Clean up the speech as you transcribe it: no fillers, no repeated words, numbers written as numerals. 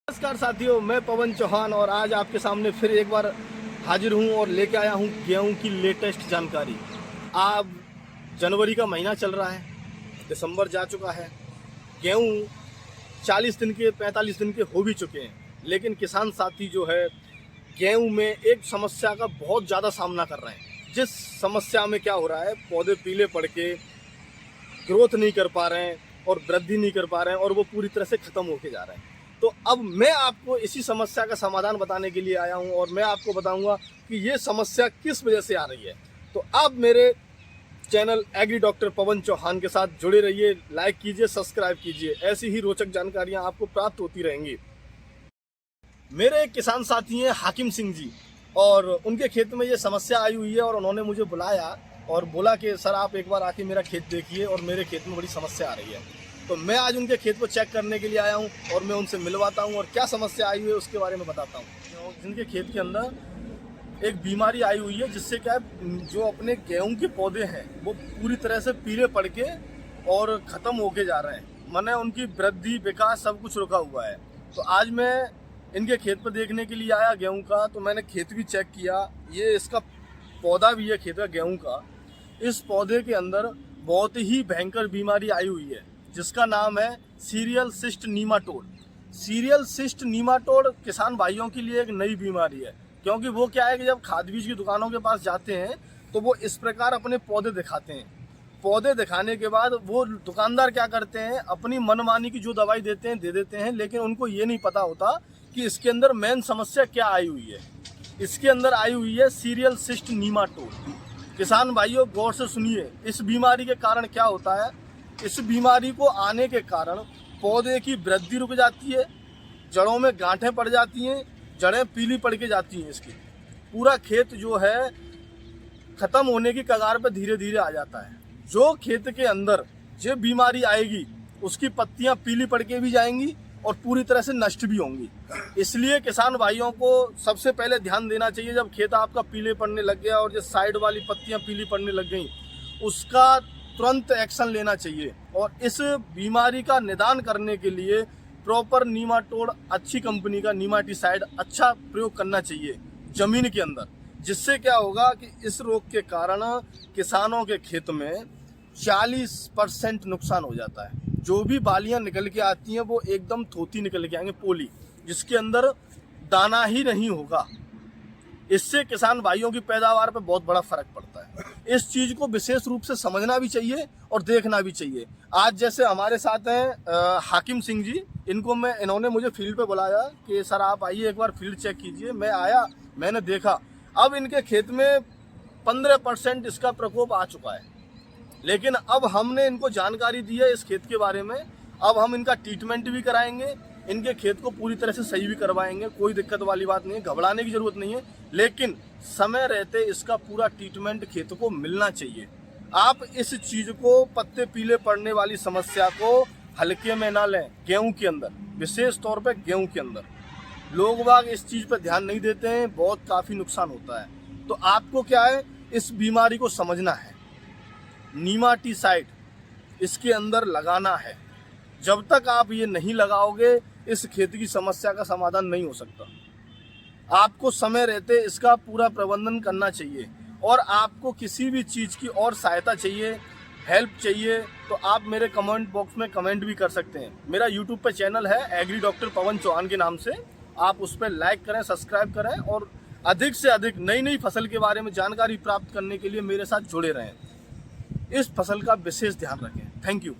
नमस्कार साथियों, मैं पवन चौहान और आज आपके सामने फिर एक बार हाजिर हूं और लेके आया हूं गेहूं की लेटेस्ट जानकारी। अब जनवरी का महीना चल रहा है, दिसंबर जा चुका है, गेहूं 40 दिन के 45 दिन के हो भी चुके हैं, लेकिन किसान साथी जो है गेहूं में एक समस्या का बहुत ज़्यादा सामना कर रहे हैं। जिस समस्या में क्या हो रहा है, पौधे पीले पड़ के ग्रोथ नहीं कर पा रहे हैं और वृद्धि नहीं कर पा रहे हैं और वो पूरी तरह से ख़त्म होके जा रहे हैं। तो अब मैं आपको इसी समस्या का समाधान बताने के लिए आया हूं और मैं आपको बताऊंगा कि ये समस्या किस वजह से आ रही है। तो आप मेरे चैनल एग्री डॉक्टर पवन चौहान के साथ जुड़े रहिए, लाइक कीजिए, सब्सक्राइब कीजिए, ऐसी ही रोचक जानकारियां आपको प्राप्त होती रहेंगी। मेरे एक किसान साथी हैं हाकिम सिंह जी, और उनके खेत में ये समस्या आई हुई है और उन्होंने मुझे बुलाया और बोला कि सर आप एक बार आके मेरा खेत देखिए और मेरे खेत में बड़ी समस्या आ रही है। तो मैं आज उनके खेत को चेक करने के लिए आया हूं और मैं उनसे मिलवाता हूं और क्या समस्या आई हुई है उसके बारे में बताता हूं। जिनके खेत के अंदर एक बीमारी आई हुई है जिससे क्या है, जो अपने गेहूं के पौधे हैं वो पूरी तरह से पीले पड़ के और ख़त्म होके जा रहे हैं, माने उनकी वृद्धि विकास सब कुछ रुका हुआ है। तो आज मैं इनके खेत पर देखने के लिए आया गेहूँ का, तो मैंने खेत भी चेक किया। ये इसका पौधा भी है खेत का गेहूँ का। इस पौधे के अंदर बहुत ही भयंकर बीमारी आई हुई है जिसका नाम है serial cyst nematode. Serial cyst nematode किसान भाइयों के लिए एक नई बीमारी है, क्योंकि वो क्या है कि जब खाद बीज की दुकानों के पास जाते हैं तो वो इस प्रकार अपने पौधे दिखाते हैं। पौधे दिखाने के बाद वो दुकानदार क्या करते हैं, अपनी मनमानी की जो दवाई देते हैं दे देते हैं, लेकिन उनको ये नहीं पता होता कि इसके अंदर मेन समस्या क्या आई हुई है। इसके अंदर आई हुई है सीरियल सिस्ट नीमाटोड। किसान भाइयों गौर से सुनिए, इस बीमारी के कारण क्या होता है। इस बीमारी को आने के कारण पौधे की वृद्धि रुक जाती है, जड़ों में गांठें पड़ जाती हैं, जड़ें पीली पड़ के जाती हैं। इसकी पूरा खेत जो है ख़त्म होने की कगार पर धीरे धीरे आ जाता है। जो खेत के अंदर ये बीमारी आएगी उसकी पत्तियां पीली पड़ के भी जाएंगी और पूरी तरह से नष्ट भी होंगी। इसलिए किसान भाइयों को सबसे पहले ध्यान देना चाहिए, जब खेत आपका पीले पड़ने लग गया और जो साइड वाली पत्तियां पीली पड़ने लग गई, उसका तुरंत एक्शन लेना चाहिए। और इस बीमारी का निदान करने के लिए प्रॉपर नीमाटोड अच्छी कंपनी का नीमाटीसाइड अच्छा प्रयोग करना चाहिए जमीन के अंदर, जिससे क्या होगा कि इस रोग के कारण किसानों के खेत में 40% नुकसान हो जाता है। जो भी बालियां निकल के आती हैं वो एकदम थोती निकल के आएंगे, पोली, जिसके अंदर दाना ही नहीं होगा। इससे किसान भाइयों की पैदावार पर बहुत बड़ा फर्क पड़ता है। इस चीज को विशेष रूप से समझना भी चाहिए और देखना भी चाहिए। आज जैसे हमारे साथ हैं हाकिम सिंह जी, इन्होंने मुझे फील्ड पे बुलाया कि सर आप आइए एक बार फील्ड चेक कीजिए। मैं आया, मैंने देखा, अब इनके खेत में 15% इसका प्रकोप आ चुका है। लेकिन अब हमने इनको जानकारी दी है इस खेत के बारे में। अब हम इनका ट्रीटमेंट भी कराएंगे, इनके खेत को पूरी तरह से सही भी करवाएंगे। कोई दिक्कत वाली बात नहीं है, घबराने की जरूरत नहीं है, लेकिन समय रहते इसका पूरा ट्रीटमेंट खेत को मिलना चाहिए। आप इस चीज को, पत्ते पीले पड़ने वाली समस्या को हल्के में ना लें। गेहूं के अंदर, विशेष तौर पे गेहूं के अंदर लोग बाग इस चीज पर ध्यान नहीं देते हैं, बहुत काफी नुकसान होता है। तो आपको क्या है, इस बीमारी को समझना है, नीमाटीसाइड इसके अंदर लगाना है। जब तक आप ये नहीं लगाओगे इस खेत की समस्या का समाधान नहीं हो सकता। आपको समय रहते इसका पूरा प्रबंधन करना चाहिए। और आपको किसी भी चीज़ की और सहायता चाहिए, हेल्प चाहिए, तो आप मेरे कमेंट बॉक्स में कमेंट भी कर सकते हैं। मेरा यूट्यूब पे चैनल है एग्री डॉक्टर पवन चौहान के नाम से, आप उस पर लाइक करें, सब्सक्राइब करें और अधिक से अधिक नई नई फसल के बारे में जानकारी प्राप्त करने के लिए मेरे साथ जुड़े रहें। इस फसल का विशेष ध्यान रखें। Thank you.